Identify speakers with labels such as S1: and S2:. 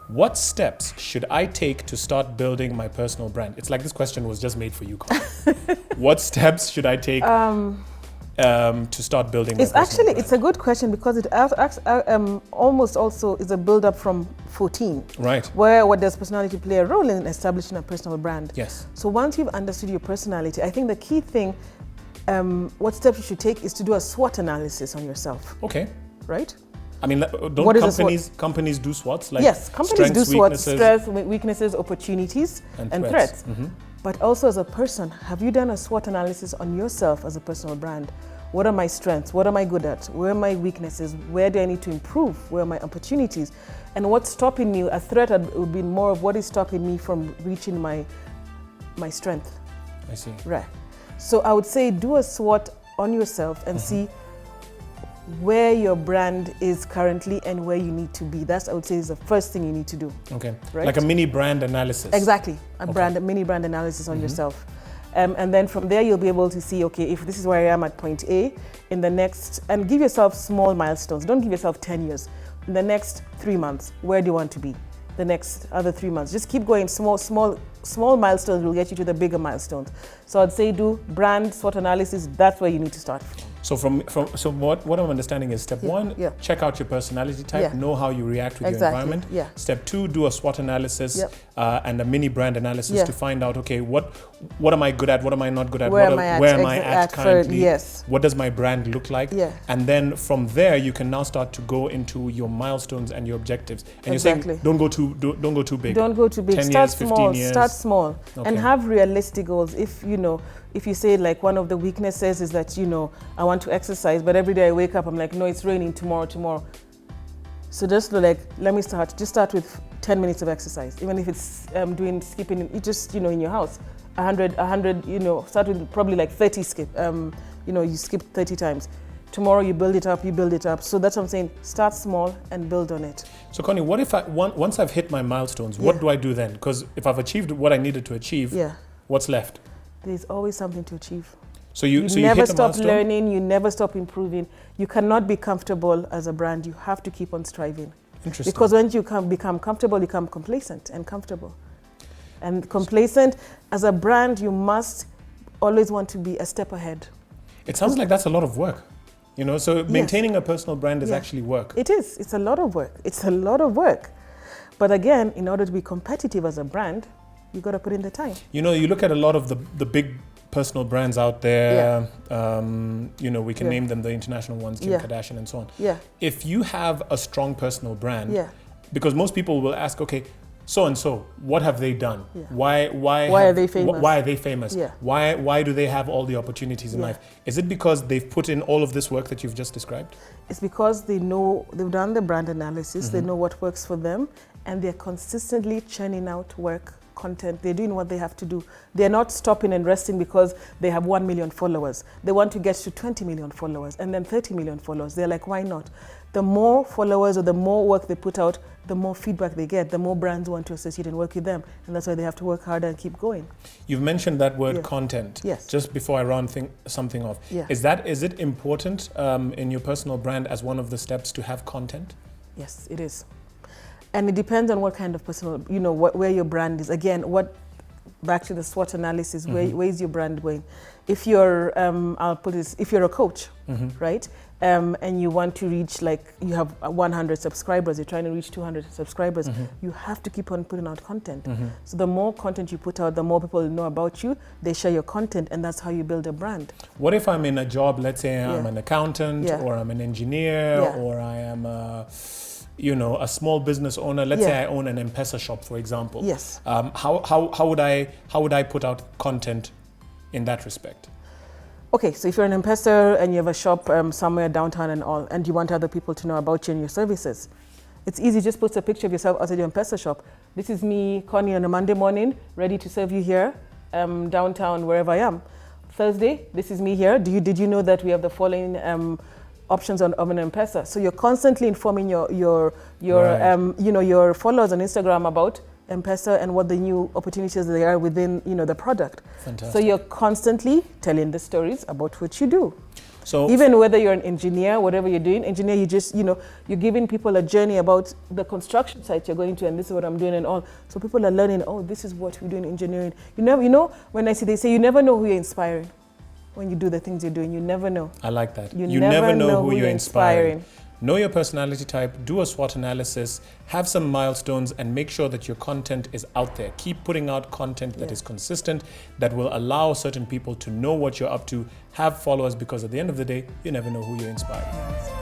S1: what steps should I take to start building my personal brand? It's like this question was just made for you, Connie. What steps should I take to start building my personal brand?
S2: It's a good question because it almost also is a build-up from 14.
S1: Right.
S2: Where does personality play a role in establishing a personal brand?
S1: Yes.
S2: So once you've understood your personality, I think the key thing, what steps you should take is to do a SWOT analysis on yourself.
S1: Okay.
S2: Right?
S1: I mean, don't companies do SWOTs? Like
S2: yes, companies do SWOTs, strengths, weaknesses, opportunities, and threats.
S1: Mm-hmm.
S2: But also as a person, have you done a SWOT analysis on yourself as a personal brand? What are my strengths? What am I good at? Where are my weaknesses? Where do I need to improve? Where are my opportunities? And what's stopping me? A threat would be more of what is stopping me from reaching my strength.
S1: I see.
S2: Right. So I would say do a SWOT on yourself and see where your brand is currently and where you need to be. That's, I would say, is the first thing you need to do.
S1: Okay.
S2: Right?
S1: Like a mini brand analysis.
S2: Exactly. A mini brand analysis on yourself. And then from there, you'll be able to see, okay, if this is where I am at point A, in the next, and give yourself small milestones. Don't give yourself 10 years. In the next 3 months, where do you want to be? The next other 3 months. Just keep going. Small milestones will get you to the bigger milestones. So I'd say do brand SWOT analysis. That's where you need to start. So
S1: So what I'm understanding is step one, check out your personality type, know how you react with your environment.
S2: Yeah.
S1: Step two, do a SWOT analysis and a mini brand analysis to find out, okay, what am I good at? What am I not good at?
S2: Where am I at currently? Yes.
S1: What does my brand look like?
S2: Yeah.
S1: And then from there, you can now start to go into your milestones and your objectives. And you're saying, don't go too big.
S2: Don't go too big.
S1: 10
S2: start
S1: years,
S2: small.
S1: 15 years.
S2: Start small and have realistic goals. If you say like one of the weaknesses is that, I want to exercise, but every day I wake up, I'm like, no, it's raining tomorrow. So just let me start. Just start with 10 minutes of exercise. Even if it's skipping, in your house, 100, start with probably like 30 skip. You skip 30 times. Tomorrow you build it up. So that's what I'm saying. Start small and build on it.
S1: So Connie, what if once I've hit my milestones, what do I do then? Because if I've achieved what I needed to achieve, what's left? There's
S2: always something to achieve.
S1: So you
S2: never
S1: hit
S2: stop learning, you never stop improving. You cannot be comfortable as a brand. You have to keep on striving.
S1: Interesting.
S2: Because when you become comfortable, you become complacent and comfortable. And complacent, as a brand, you must always want to be a step ahead.
S1: It sounds like that's a lot of work. So maintaining a personal brand is actually work.
S2: It is. It's a lot of work. But again, in order to be competitive as a brand, you got to put in the time. You
S1: look at a lot of the big personal brands out there. We can name them, the international ones, Kim Kardashian and so on.
S2: Yeah.
S1: If you have a strong personal brand, because most people will ask, okay, so-and-so, what have they done?
S2: Yeah.
S1: Why
S2: are they famous?
S1: Why are they famous?
S2: Yeah.
S1: Why do they have all the opportunities in life? Is it because they've put in all of this work that you've just described?
S2: It's because they've done the brand analysis, they know what works for them, and they're consistently churning out content. They're doing what they have to do. They're not stopping and resting because they have 1 million followers. They want to get to 20 million followers and then 30 million followers. They're like, why not? The more followers or the more work they put out, the more feedback they get, the more brands want to associate and work with them. And that's why they have to work harder and keep going.
S1: You've mentioned that word content.
S2: Yes.
S1: Just before I round something off.
S2: Yeah.
S1: Is it important in your personal brand as one of the steps to have content?
S2: Yes, it is. And it depends on what kind of personal, where your brand is. Again, back to the SWOT analysis, where is your brand going? If you're, if you're a coach, right? And you want to reach, you have 100 subscribers, you're trying to reach 200 subscribers, you have to keep on putting out content. So the more content you put out, the more people know about you, they share your content, and that's how you build a brand.
S1: What if I'm in a job, let's say I'm an accountant, or I'm an engineer, or I am a small business owner. Let's say I own an M-Pesa shop, for example.
S2: Yes.
S1: How would I put out content in that respect?
S2: Okay, so if you're an M-Pesa and you have a shop somewhere downtown and you want other people to know about you and your services, it's easy. Just post a picture of yourself outside your M-Pesa shop. This is me, Connie, on a Monday morning, ready to serve you here, downtown, wherever I am. Thursday, this is me here. Did you know that we have the following options on an M-Pesa? So you're constantly informing your followers on Instagram about M-Pesa and what the new opportunities there are within the product.
S1: Fantastic.
S2: So you're constantly telling the stories about what you do.
S1: So
S2: even whether you're an engineer, whatever you're doing, engineer, you just, you know, you're giving people a journey about the construction site you're going to, and this is what I'm doing and all. So people are learning, oh, this is what we do in engineering. You know, when they say you never know who you're inspiring. When you do the things you're doing, you never know.
S1: I like that.
S2: You never know who you're inspiring.
S1: Know your personality type, do a SWOT analysis, have some milestones, and make sure that your content is out there. Keep putting out content that is consistent, that will allow certain people to know what you're up to, have followers, because at the end of the day, you never know who you're inspiring.